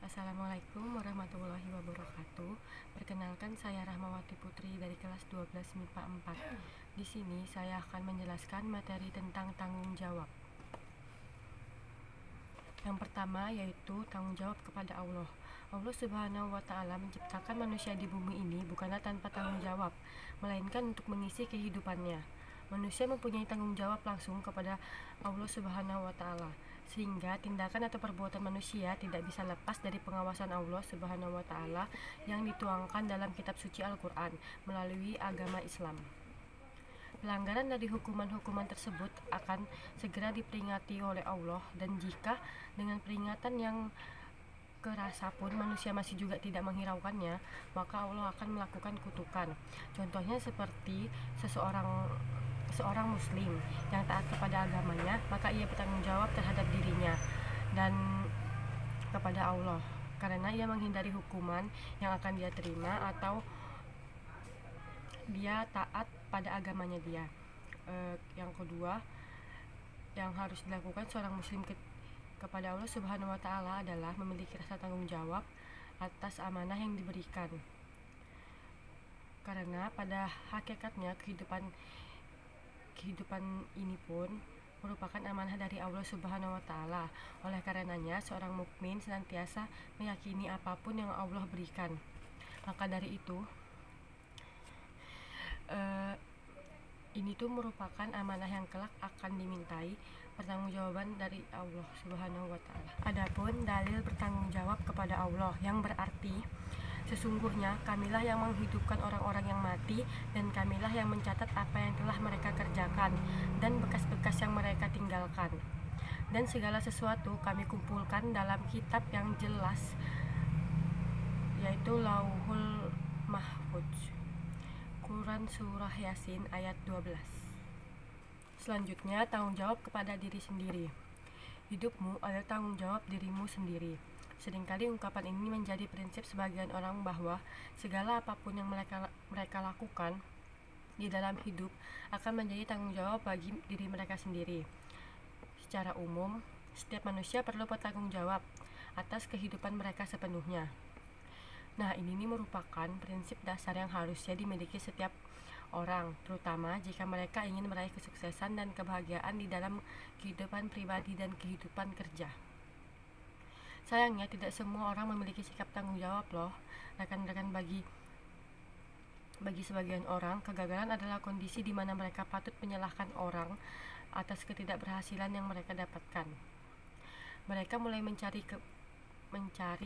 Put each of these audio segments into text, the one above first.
Assalamualaikum warahmatullahi wabarakatuh. Perkenalkan, saya Rahmawati Putri dari kelas 12 MIPA 4. Di sini saya akan menjelaskan materi tentang tanggung jawab. Yang pertama yaitu tanggung jawab kepada Allah. Allah Subhanahu wa Ta'ala menciptakan manusia di bumi ini bukanlah tanpa tanggung jawab, melainkan untuk mengisi kehidupannya. Manusia mempunyai tanggung jawab langsung kepada Allah Subhanahu wa Ta'ala, sehingga tindakan atau perbuatan manusia tidak bisa lepas dari pengawasan Allah Subhanahu wa Ta'ala yang dituangkan dalam kitab suci Al-Quran melalui agama Islam. Pelanggaran dari hukuman-hukuman tersebut akan segera diperingati oleh Allah, dan jika dengan peringatan yang kerasa pun manusia masih juga tidak menghiraukannya, maka Allah akan melakukan kutukan. Contohnya seperti seorang muslim yang taat kepada agamanya, maka ia bertanggung jawab terhadap dirinya dan kepada Allah karena ia menghindari hukuman yang akan dia terima atau dia taat pada agamanya dia. Yang kedua yang harus dilakukan seorang muslim kepada Allah Subhanahu wa Ta'ala adalah memiliki rasa tanggung jawab atas amanah yang diberikan, karena pada hakikatnya kehidupan ini pun merupakan amanah dari Allah Subhanahu wa Ta'ala. Oleh karenanya seorang mukmin senantiasa meyakini apapun yang Allah berikan. Maka dari itu ini tuh merupakan amanah yang kelak akan dimintai pertanggungjawaban dari Allah Subhanahu wa Ta'ala. Adapun dalil bertanggung jawab kepada Allah yang berarti sesungguhnya kamilah yang menghidupkan orang-orang yang mati, dan kamilah yang mencatat apa yang telah mereka kerjakan dan bekas-bekas yang mereka tinggalkan, dan segala sesuatu kami kumpulkan dalam kitab yang jelas, yaitu Lauhul Mahfuz. Quran Surah Yasin ayat 12. Selanjutnya, tanggung jawab kepada diri sendiri. Hidupmu adalah tanggung jawab dirimu sendiri. Seringkali ungkapan ini menjadi prinsip sebagian orang bahwa segala apapun yang mereka lakukan di dalam hidup akan menjadi tanggung jawab bagi diri mereka sendiri. Secara umum, setiap manusia perlu bertanggung jawab atas kehidupan mereka sepenuhnya. Nah, ini merupakan prinsip dasar yang harusnya dimiliki setiap orang, terutama jika mereka ingin meraih kesuksesan dan kebahagiaan di dalam kehidupan pribadi dan kehidupan kerja. Sayangnya tidak semua orang memiliki sikap tanggung jawab loh, rekan-rekan. Bagi sebagian orang, kegagalan adalah kondisi di mana mereka patut menyalahkan orang atas ketidakberhasilan yang mereka dapatkan. Mereka mulai mencari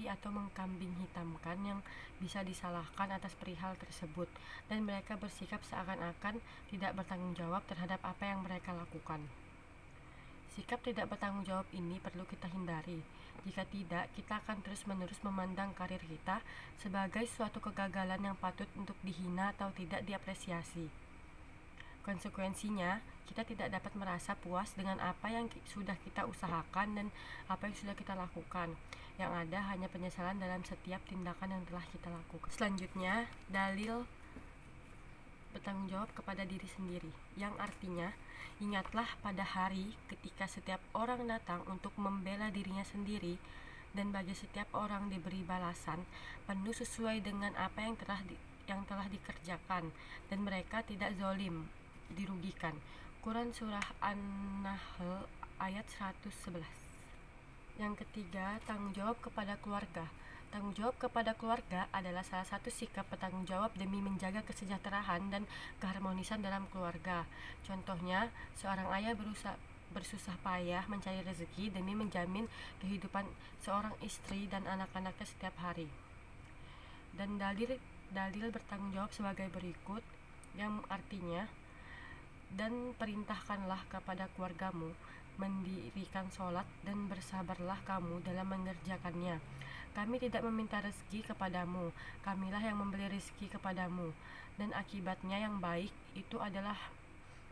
atau mengkambing hitamkan yang bisa disalahkan atas perihal tersebut, dan mereka bersikap seakan-akan tidak bertanggung jawab terhadap apa yang mereka lakukan. Sikap tidak bertanggung jawab ini perlu kita hindari. Jika tidak, kita akan terus-menerus memandang karir kita sebagai suatu kegagalan yang patut untuk dihina atau tidak diapresiasi. Konsekuensinya, kita tidak dapat merasa puas dengan apa yang sudah kita usahakan dan apa yang sudah kita lakukan. Yang ada hanya penyesalan dalam setiap tindakan yang telah kita lakukan. Selanjutnya, dalil bertanggung jawab kepada diri sendiri, yang artinya, ingatlah pada hari ketika setiap orang datang untuk membela dirinya sendiri, dan bagi setiap orang diberi balasan penuh sesuai dengan apa yang telah dikerjakan, dan mereka tidak zalim, dirugikan. Quran Surah An-Nahl ayat 111. Yang ketiga, tanggung jawab kepada keluarga. Tanggung jawab kepada keluarga adalah salah satu sikap bertanggung jawab demi menjaga kesejahteraan dan keharmonisan dalam keluarga. Contohnya, seorang ayah bersusah payah mencari rezeki demi menjamin kehidupan seorang istri dan anak-anaknya setiap hari. Dan dalil bertanggung jawab sebagai berikut, yang artinya, dan perintahkanlah kepada keluargamu mendirikan sholat, dan bersabarlah kamu dalam mengerjakannya. Kami tidak meminta rezeki kepadamu, kamilah yang memberi rezeki kepadamu, dan akibatnya yang baik itu adalah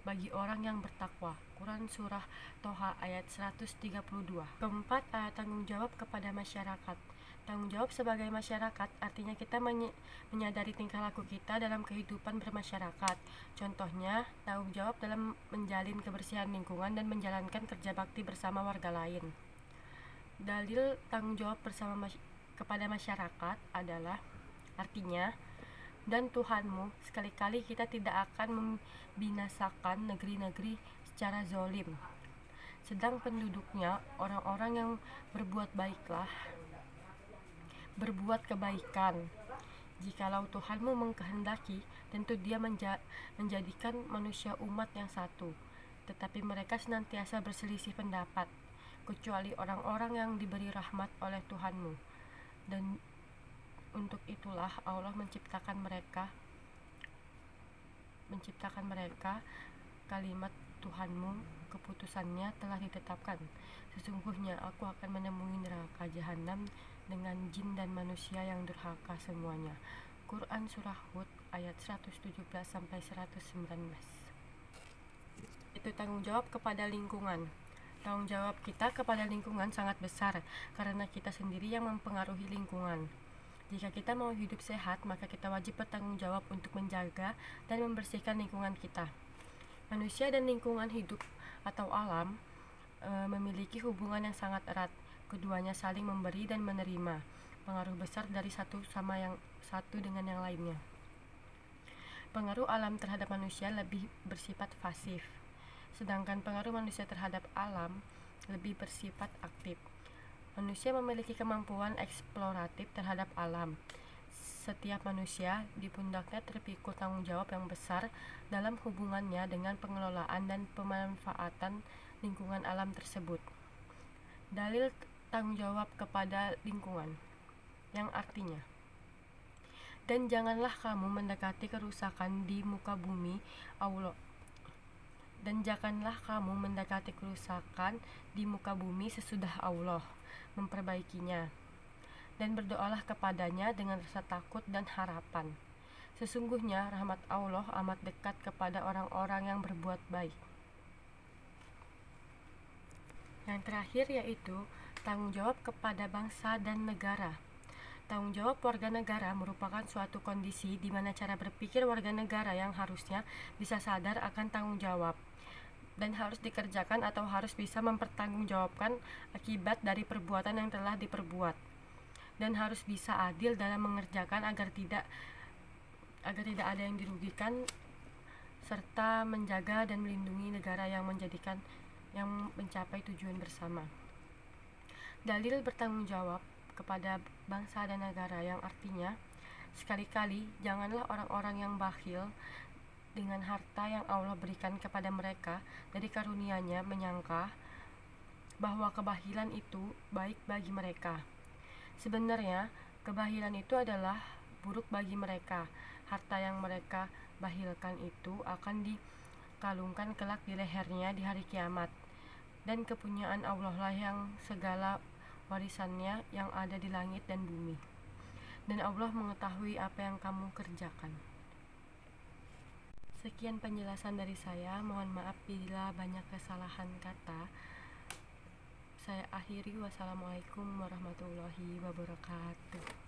bagi orang yang bertakwa. Quran Surah Toha ayat 132. Keempat, tanggung jawab kepada masyarakat. Tanggung jawab sebagai masyarakat artinya kita menyadari tingkah laku kita dalam kehidupan bermasyarakat. Contohnya, tanggung jawab dalam menjalin kebersihan lingkungan dan menjalankan kerja bakti bersama warga lain. Dalil tanggung jawab kepada masyarakat adalah artinya, dan Tuhanmu, sekali-kali kita tidak akan membinasakan negeri-negeri secara zolim, sedang penduduknya orang-orang yang berbuat kebaikan. Jikalau Tuhanmu mengkehendaki, tentu Dia menjadikan manusia umat yang satu, tetapi mereka senantiasa berselisih pendapat, kecuali orang-orang yang diberi rahmat oleh Tuhanmu. Dan untuk itulah Allah menciptakan mereka, kalimat Tuhanmu, keputusannya telah ditetapkan. Sesungguhnya aku akan menemui neraka jahanam dengan jin dan manusia yang durhaka semuanya. Quran Surah Hud ayat 117-119. Itu tanggung jawab kepada lingkungan. Tanggung jawab kita kepada lingkungan sangat besar, karena kita sendiri yang mempengaruhi lingkungan. Jika kita mau hidup sehat, maka kita wajib bertanggung jawab untuk menjaga dan membersihkan lingkungan kita. Manusia dan lingkungan hidup atau alam memiliki hubungan yang sangat erat. Keduanya saling memberi dan menerima pengaruh besar dari satu dengan yang lainnya. Pengaruh alam terhadap manusia lebih bersifat pasif, sedangkan pengaruh manusia terhadap alam lebih bersifat aktif. Manusia memiliki kemampuan eksploratif terhadap alam. Setiap manusia di pundaknya terpikul tanggung jawab yang besar dalam hubungannya dengan pengelolaan dan pemanfaatan lingkungan alam tersebut. Dalil tanggung jawab kepada lingkungan, yang artinya, dan janganlah kamu mendekati kerusakan di muka bumi sesudah Allah memperbaikinya, dan berdoalah kepadanya dengan rasa takut dan harapan. Sesungguhnya rahmat Allah amat dekat kepada orang-orang yang berbuat baik. Yang terakhir yaitu tanggung jawab kepada bangsa dan negara. Tanggung jawab warga negara merupakan suatu kondisi di mana cara berpikir warga negara yang harusnya bisa sadar akan tanggung jawab dan harus dikerjakan atau harus bisa mempertanggungjawabkan akibat dari perbuatan yang telah diperbuat, dan harus bisa adil dalam mengerjakan agar tidak ada yang dirugikan, serta menjaga dan melindungi negara yang mencapai tujuan bersama. Dalil bertanggung jawab kepada bangsa dan negara, yang artinya, sekali-kali janganlah orang-orang yang bakhil dengan harta yang Allah berikan kepada mereka dari karunia-Nya menyangka bahwa kebahilan itu baik bagi mereka. Sebenarnya kebahilan itu adalah buruk bagi mereka. Harta yang mereka bahilkan itu akan dikalungkan kelak di lehernya di hari kiamat, dan kepunyaan Allah lah yang segala warisannya yang ada di langit dan bumi, dan Allah mengetahui apa yang kamu kerjakan. Sekian penjelasan dari saya, mohon maaf bila banyak kesalahan kata. Saya akhiri, wassalamualaikum warahmatullahi wabarakatuh.